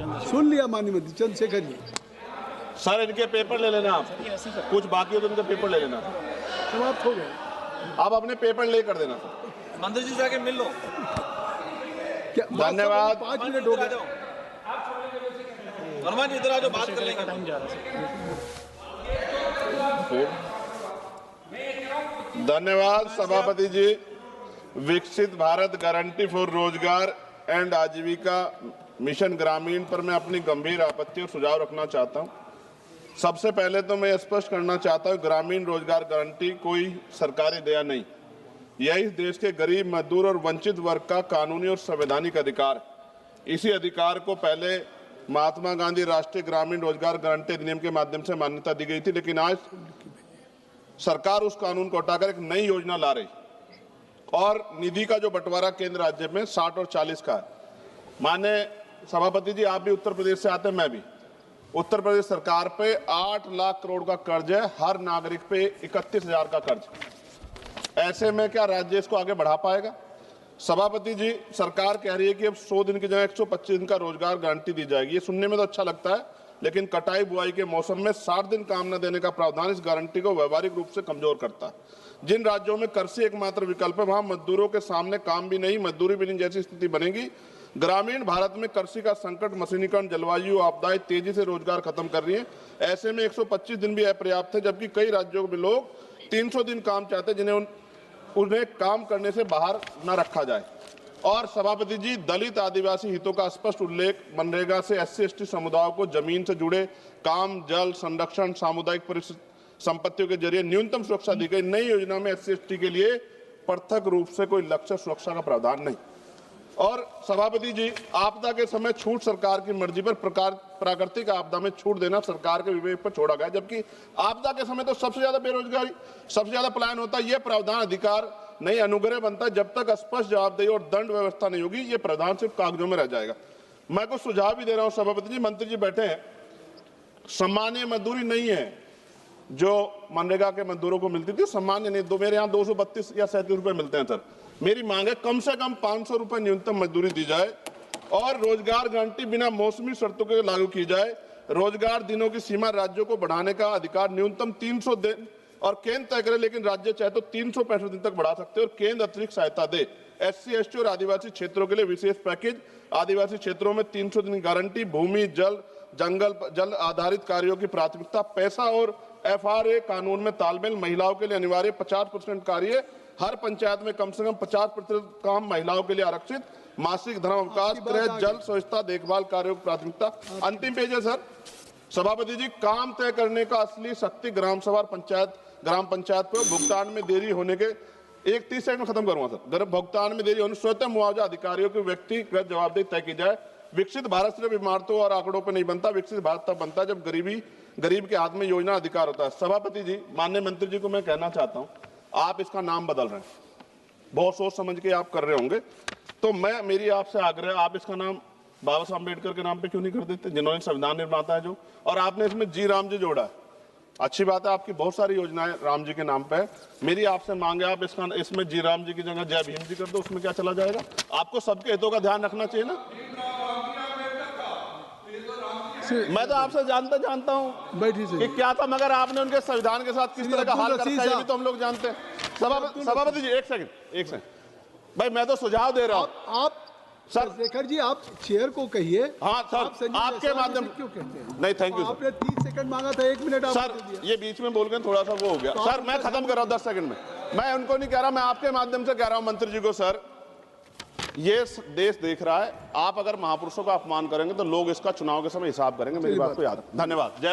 सुन लिया माननीय मंत्री चंद्रशेखर जी। सर इनके पेपर ले लेना आप, कुछ बाकी हो तो इनके पेपर ले लेना। समाप्त हो गए। आप अपने पेपर ले कर देना। मंत्री जी से आके मिल लो। क्या धन्यवाद। 5 मिनट हो गए। वर्मा जी इधर आ जाओ, बात कर लेंगे। टाइम जा रहा है। धन्यवाद सभापति जी। विकसित भारत गारंटी फॉर रोजगार एंड आजीविका मिशन ग्रामीण पर मैं अपनी गंभीर आपत्ति और सुझाव रखना चाहता हूं। सबसे पहले तो मैं स्पष्ट करना चाहता हूं, ग्रामीण रोजगार गारंटी कोई सरकारी दया नहीं, यह इस देश के गरीब, मजदूर और वंचित वर्ग का कानूनी और संवैधानिक अधिकार है। इसी अधिकार को पहले महात्मा गांधी राष्ट्रीय ग्रामीण रोजगार गारंटी अधिनियम के माध्यम से मान्यता दी गई थी, लेकिन आज सरकार उस कानून को हटाकर एक नई योजना ला रही और निधि का जो बंटवारा केंद्र राज्य में 60 और 40 का है। माननीय सभापति जी, आप भी उत्तर प्रदेश से आते हैं, मैं भी। उत्तर प्रदेश सरकार पे 8 लाख करोड़ का कर्ज है, हर नागरिक पे 31,000 का कर्ज। ऐसे में क्या राज्य इसको आगे बढ़ा पाएगा? सभापति जी, सरकार कह रही है कि अब 100 दिन की जगह 125 दिन का रोजगार गारंटी दी जाएगी। ये सुनने में तो अच्छा लगता है, लेकिन कटाई बुआई के मौसम में 60 दिन काम न देने का प्रावधान इस गारंटी को व्यवहारिक रूप से कमजोर करता है। जिन राज्यों में कृषि एकमात्र विकल्प है, वहां मजदूरों के सामने काम भी नहीं, मजदूरी भी नहीं जैसी स्थिति बनेगी। ग्रामीण भारत में कृषि का संकट, मशीनीकरण, जलवायु आपदाएं तेजी से रोजगार खत्म कर रही है। ऐसे में 125 दिन भी अपर्याप्त है, जबकि कई राज्यों में लोग 300 दिन काम चाहते हैं, जिन्हें उन्हें काम करने से बाहर न रखा जाए। और सभापति जी, दलित आदिवासी हितों का स्पष्ट उल्लेख, मनरेगा से SC/ST समुदायों को जमीन से जुड़े काम, जल संरक्षण, सामुदायिक संपत्तियों के जरिए न्यूनतम सुरक्षा दी गई। नई योजना में SC/ST के लिए पृथक रूप से कोई लक्ष्य सुरक्षा का प्रावधान नहीं। और सभापति जी, आपदा के समय छूट सरकार की मर्जी पर, प्राकृतिक आपदा में छूट देना सरकार के विवेक पर छोड़ा गया, जबकि आपदा के समय तो सबसे ज्यादा बेरोजगारी, सबसे ज्यादा पलायन होता है। यह प्रावधान अधिकार नहीं, अनुग्रह बनता है। जब तक स्पष्ट जवाबदेही और दंड व्यवस्था नहीं होगी, ये प्रावधान सिर्फ कागजों में रह जाएगा। मैं कुछ सुझाव भी दे रहा हूं सभापति जी। मंत्री जी बैठे हैं, सामान्य मजदूरी नहीं है जो मनरेगा के मजदूरों को मिलती थी, सामान्य नहीं। मेरे यहाँ 232 या 37 रुपए मिलते हैं सर। मेरी मांग है कम से कम 500 रुपए न्यूनतम मजदूरी दी जाए और रोजगार गारंटी बिना मौसमी शर्तों के लागू की जाए। रोजगार दिनों की सीमा राज्यों को बढ़ाने का अधिकार न्यूनतम 300 दिन और केंद्र तय करे, लेकिन राज्य चाहे तो 365 दिन तक बढ़ा सकते हैं और केंद्र अतिरिक्त सहायता दे। SC/ST और आदिवासी क्षेत्रों के लिए विशेष पैकेज, आदिवासी क्षेत्रों में 300 दिन की गारंटी, भूमि, जल आधारित कार्यों की प्राथमिकता, पैसा और FRA कानून में तालमेल, महिलाओं के लिए अनिवार्य 50% कार्य, हर पंचायत में कम से कम 50% काम महिलाओं के लिए आरक्षित, मासिक धर्म अवकाश, गृह, जल, स्वच्छता, देखभाल कार्यों की प्राथमिकता। अंतिम पेज है सर। सभापति जी, काम तय करने का असली शक्ति ग्राम सभा, ग्राम पंचायत पे भुगतान में देरी होने के 30 सेकंड में खत्म करूंगा सर। भुगतान में देरी होने स्वतः मुआवजा अधिकारियों की व्यक्तिगत जवाबदेही तय की जाए। विकसित भारत सिर्फ इमारतों और आंकड़ों पर नहीं बनता, विकसित भारत तब बनता है जब गरीब के हाथ में योजना अधिकार होता है। सभापति जी, माननीय मंत्री जी को मैं कहना चाहता हूं, आप इसका नाम बदल रहे हैं, बहुत सोच समझ के आप कर रहे होंगे, तो मेरी आपसे आग्रह, आप इसका नाम बाबा साहब अम्बेडकर के नाम पे क्यों नहीं कर देते, जिन्होंने संविधान निर्माता है जो, और आपने इसमें जी राम जी जोड़ा है। अच्छी बात है, आपकी बहुत सारी योजनाएं राम जी के नाम पे है। मेरी आपसे मांग है, आप इसमें जी राम जी की जगह जय भीम जी कर दो, उसमें क्या चला जाएगा। आपको सबके हितों का ध्यान रखना चाहिए ना। मैं तो आपसे जानता हूं कि क्या था, मगर आपने उनके संविधान के साथ किस तरह का हाल करता है, ये भी तो हम लोग जानते हैं। सभापति जी, एक सेकंड भाई, मैं तो सुझाव दे रहा हूं। आप सर शेखर जी, आप चेयर को कहिए। हाँ सर, आपके माध्यम क्यों कहते हैं? नहीं, थैंक यू। आपने 30 सेकंड मांगा था, 1 मिनट सर, ये बीच में बोल गए, थोड़ा सा वो हो गया। सर मैं खत्म कर रहा हूं 10 सेकंड में। मैं उनको नहीं कह रहा, मैं आपके माध्यम से कह रहा हूं मंत्री जी को, सर ये देश देख रहा है, आप अगर महापुरुषों का अपमान करेंगे तो लोग इसका चुनाव के समय हिसाब करेंगे। मेरी बात को याद रखें। धन्यवाद।